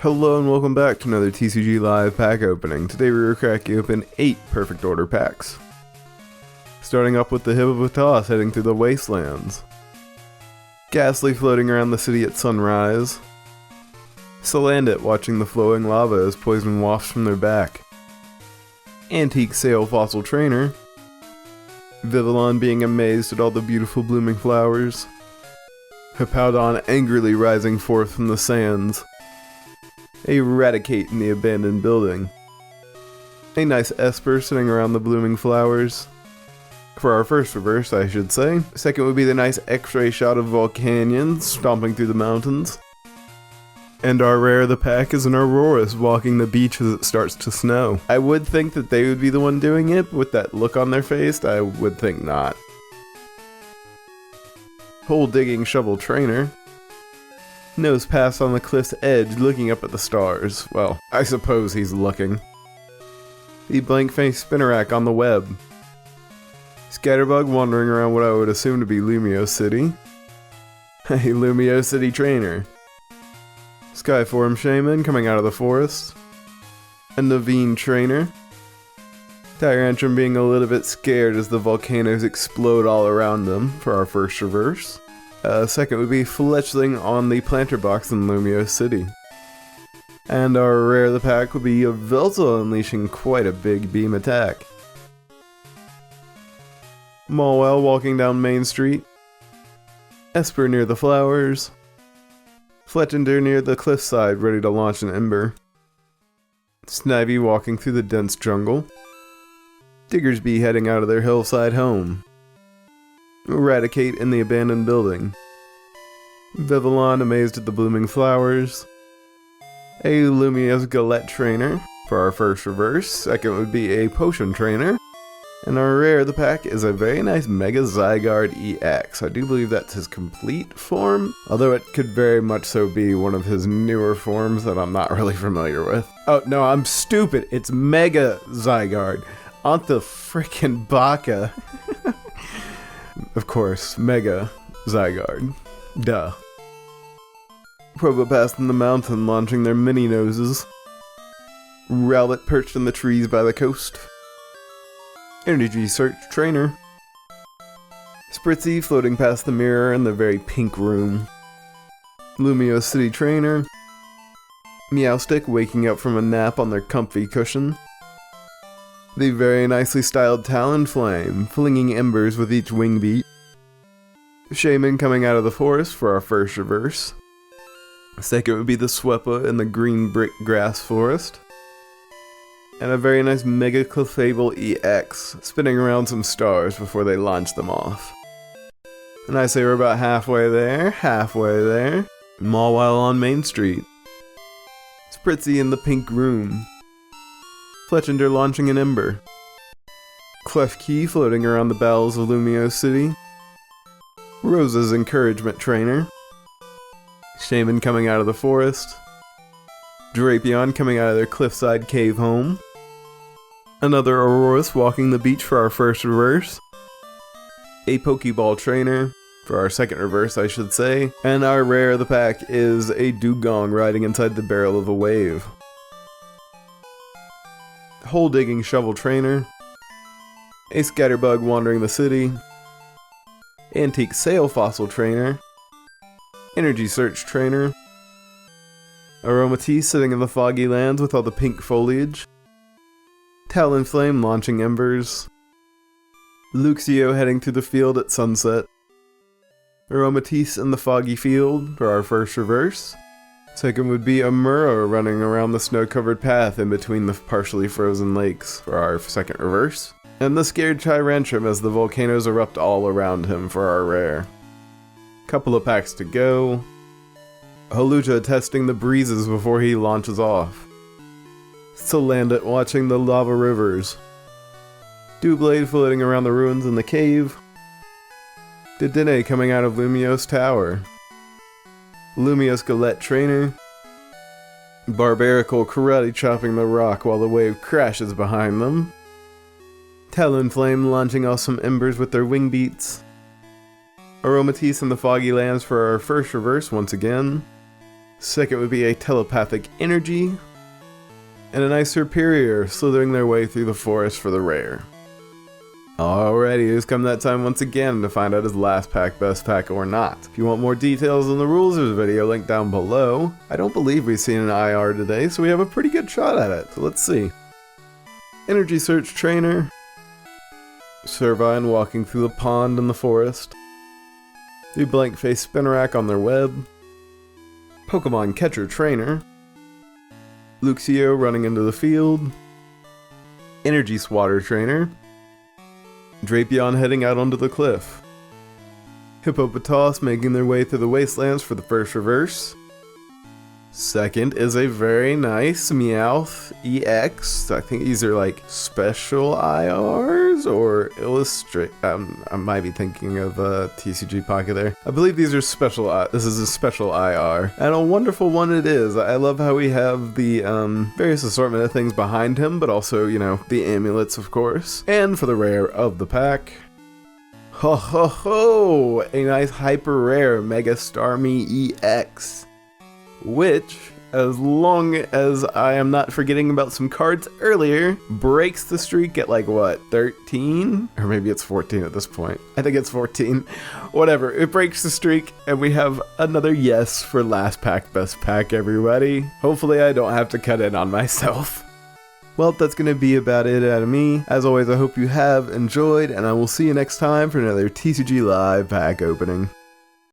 Hello and welcome back to another TCG Live pack opening. Today we are cracking open 8 Perfect Order packs. Starting up with the Hippopotas heading through the Wastelands. Ghastly floating around the city at sunrise. Salandit watching the flowing lava as poison wafts from their back. Antique Sail Fossil Trainer. Vivillon being amazed at all the beautiful blooming flowers. Hippowdon angrily rising forth from the sands. Eradicate in the abandoned building. A nice Esper sitting around the blooming flowers. For our first reverse, I should say. Second would be the nice X-ray shot of Volcanion stomping through the mountains. And our rare of the pack is an Aurorus walking the beach as it starts to snow. I would think that they would be the one doing it, but with that look on their face, I would think not. Hole digging shovel trainer. Nose pass on the cliff's edge, looking up at the stars. Well, I suppose he's looking. The blank-faced Spinnerack on the web. Scatterbug wandering around what I would assume to be Lumio City. A Lumio City trainer. Skyform Shaman coming out of the forest. A Naveen trainer. Tyrantrum being a little bit scared as the volcanoes explode all around them for our first reverse. Second would be Fletchling on the planter box in Lumio City. And our rare of the pack would be a Veltal unleashing quite a big beam attack. Mawwell walking down Main Street. Esper near the flowers. Fletchinder near the cliffside ready to launch an ember. Snivy walking through the dense jungle. Diggersby heading out of their hillside home. Eradicate in the abandoned building. Vivillon amazed at the blooming flowers. A Lumious Galette trainer for our first reverse. Second would be a Potion trainer. And our rare of the pack is a very nice Mega Zygarde EX. I do believe that's his complete form, although it could very much so be one of his newer forms that I'm not really familiar with. Oh no, I'm stupid. It's Mega Zygarde. On the frickin' Baka. Of course, Mega Zygarde. Duh. Probopass in the mountain launching their mini noses. Rowlet perched in the trees by the coast. Energy Search Trainer. Spritzy floating past the mirror in the very pink room. Lumio City Trainer. Meowstick waking up from a nap on their comfy cushion. The very nicely styled Talonflame, flinging embers with each wing beat. Shaman coming out of the forest for our first reverse. Second would be the Swepa in the green brick grass forest. And a very nice Mega Clefable EX, spinning around some stars before they launch them off. And I say we're about halfway there. Mawwell on Main Street. Spritzy in the pink room. Fletchinder launching an ember. Klefki floating around the bowels of Lumio City. Rosa's encouragement trainer. Shaman coming out of the forest. Drapion coming out of their cliffside cave home. Another Aurorus walking the beach for our first reverse. A Pokeball trainer for our second reverse, I should say. And our rare of the pack is a Dugong riding inside the barrel of a wave. Hole digging shovel trainer. A Scatterbug wandering the city. Antique Sail Fossil trainer. Energy Search trainer. Aromatisse sitting in the foggy lands with all the pink foliage. Talonflame launching embers. Luxio heading through the field at sunset. Aromatisse in the foggy field for our first reverse. Second would be a Murrow running around the snow-covered path in between the partially frozen lakes for our second reverse. And the scared Tyrantrum as the volcanoes erupt all around him for our rare. Couple of packs to go. Holucha testing the breezes before he launches off. Salandit watching the lava rivers. Doublade floating around the ruins in the cave. Dedenne coming out of Lumios Tower. Lumious Galette trainer. Barbarical karate chopping the rock while the wave crashes behind them. Talonflame launching off some embers with their wing beats. Aromatisse in the foggy lands for our first reverse once again. Second would be a telepathic energy. And a nice Superior slithering their way through the forest for the rare. Alrighty, it's come that time once again to find out is last pack best pack or not. If you want more details on the rules, there's a video linked down below. I don't believe we've seen an IR today, so we have a pretty good shot at it. So let's see. Energy Search Trainer. Servine walking through the pond in the forest. The Blank Face Spinarak on their web. Pokemon Catcher Trainer. Luxio running into the field. Energy Swatter Trainer. Drapion heading out onto the cliff. Hippopotas making their way through the wastelands for the first reverse. Second is a very nice Meowth EX. I think these are like special IRs or illustrate. I might be thinking of TCG Pocket there. I believe these are special. This is a special IR, and a wonderful one it is. I love how we have the various assortment of things behind him, but also, you know, the amulets, of course. And for the rare of the pack. Ho ho ho! A nice hyper rare Mega Starmie EX. Which, as long as I am not forgetting about some cards earlier, breaks the streak at like what, 13? Or maybe it's 14 at this point. I think it's 14. Whatever, it breaks the streak and we have another yes for last pack best pack, everybody. Hopefully I don't have to cut in on myself. Well, that's going to be about it out of me. As always, I hope you have enjoyed, and I will see you next time for another TCG Live pack opening.